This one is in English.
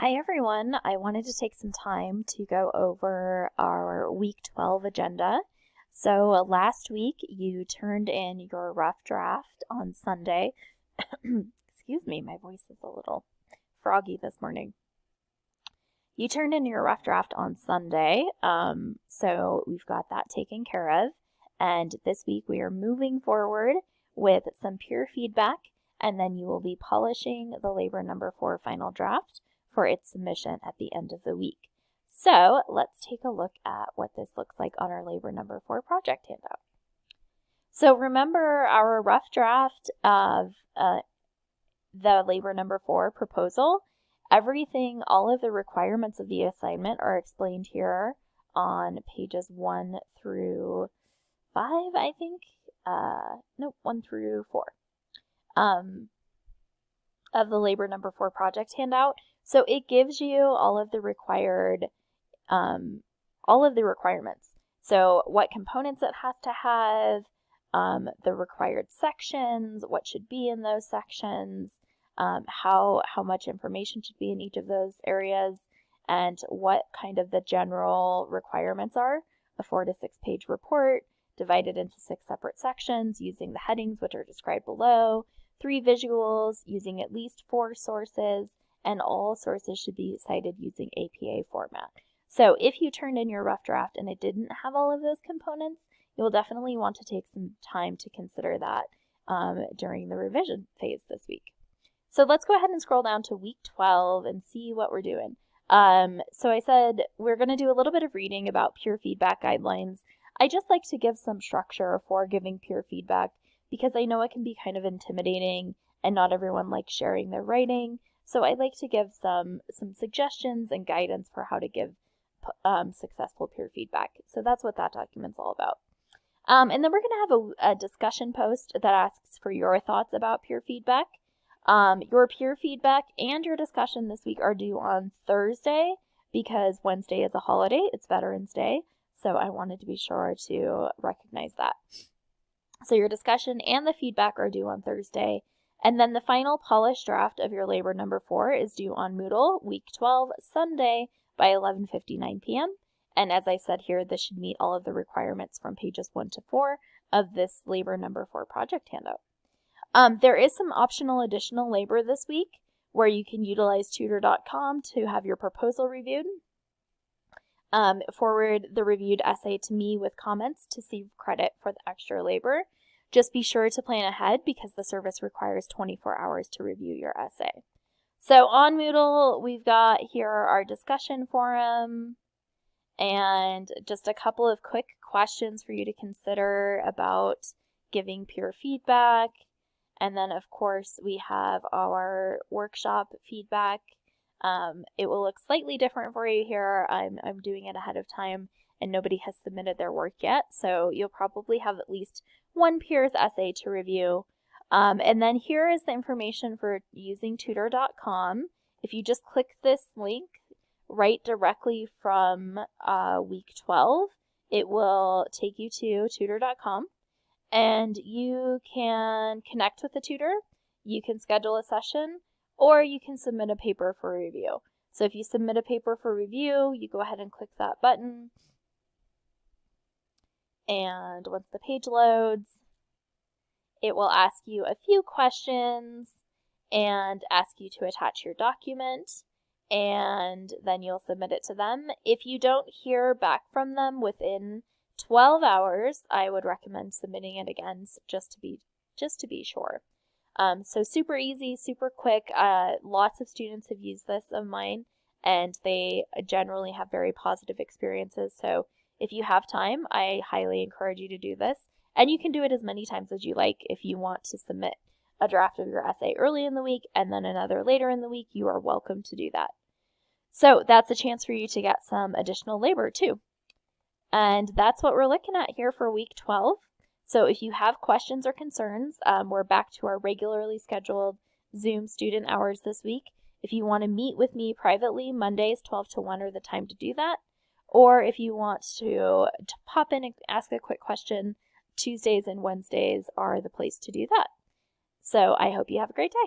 Hi everyone, I wanted to take some time to go over our week 12 agenda. So last week you turned in your rough draft on Sunday. Excuse me, my voice is a little froggy this morning. You turned in your rough draft on Sunday, so we've got that taken care of. And this week we are moving forward with some peer feedback, and then you will be polishing the labor number 4 final draft for its submission at the end of the week. So let's take a look at what this looks like on our labor number 4 project handout. So remember our rough draft of the labor number 4 proposal. Everything, all of the requirements of the assignment are explained here on pages 1 through 5, I think. 1 through 4 of the labor number 4 project handout. So it gives you all of the requirements. So what components it has to have, the required sections, what should be in those sections, how much information should be in each of those areas, and what kind of the general requirements are. A 4 to 6 page report divided into 6 separate sections using the headings which are described below, 3 visuals using at least 4 sources, and all sources should be cited using APA format. So if you turned in your rough draft and it didn't have all of those components, you'll definitely want to take some time to consider that during the revision phase this week. So let's go ahead and scroll down to week 12 and see what we're doing. So I said we're going to do a little bit of reading about peer feedback guidelines. I just like to give some structure for giving peer feedback because I know it can be kind of intimidating and not everyone likes sharing their writing. So I like to give some suggestions and guidance for how to give successful peer feedback. So that's what that document's all about. And then we're going to have a discussion post that asks for your thoughts about peer feedback. Your peer feedback and your discussion this week are due on Thursday because Wednesday is a holiday. It's Veterans Day. So I wanted to be sure to recognize that. So your discussion and the feedback are due on Thursday. And then the final polished draft of your labor number 4 is due on Moodle, week 12, Sunday by 11:59 p.m. And as I said here, this should meet all of the requirements from pages 1 to 4 of this labor number 4 project handout. There is some optional additional labor this week where you can utilize tutor.com to have your proposal reviewed. Forward the reviewed essay to me with comments to receive credit for the extra labor. Just be sure to plan ahead because the service requires 24 hours to review your essay. So on Moodle, we've got here our discussion forum and just a couple of quick questions for you to consider about giving peer feedback. And then, of course, we have our workshop feedback. It will look slightly different for you here. I'm doing it ahead of time and nobody has submitted their work yet. So you'll probably have at least one peer's essay to review. And then here is the information for using tutor.com. If you just click this link right directly from week 12, it will take you to tutor.com. And you can connect with the tutor, you can schedule a session, or you can submit a paper for review. So if you submit a paper for review, you go ahead and click that button. And once the page loads, it will ask you a few questions and ask you to attach your document. And then you'll submit it to them. If you don't hear back from them within 12 hours, I would recommend submitting it again just to be sure. So super easy, super quick. Lots of students have used this of mine and they generally have very positive experiences. So if you have time, I highly encourage you to do this. And you can do it as many times as you like. If you want to submit a draft of your essay early in the week and then another later in the week, you are welcome to do that. So that's a chance for you to get some additional labor too. And that's what we're looking at here for week 12. So if you have questions or concerns, we're back to our regularly scheduled Zoom student hours this week. If you want to meet with me privately, Mondays 12 to 1 are the time to do that. Or if you want to pop in and ask a quick question, Tuesdays and Wednesdays are the place to do that. So I hope you have a great day.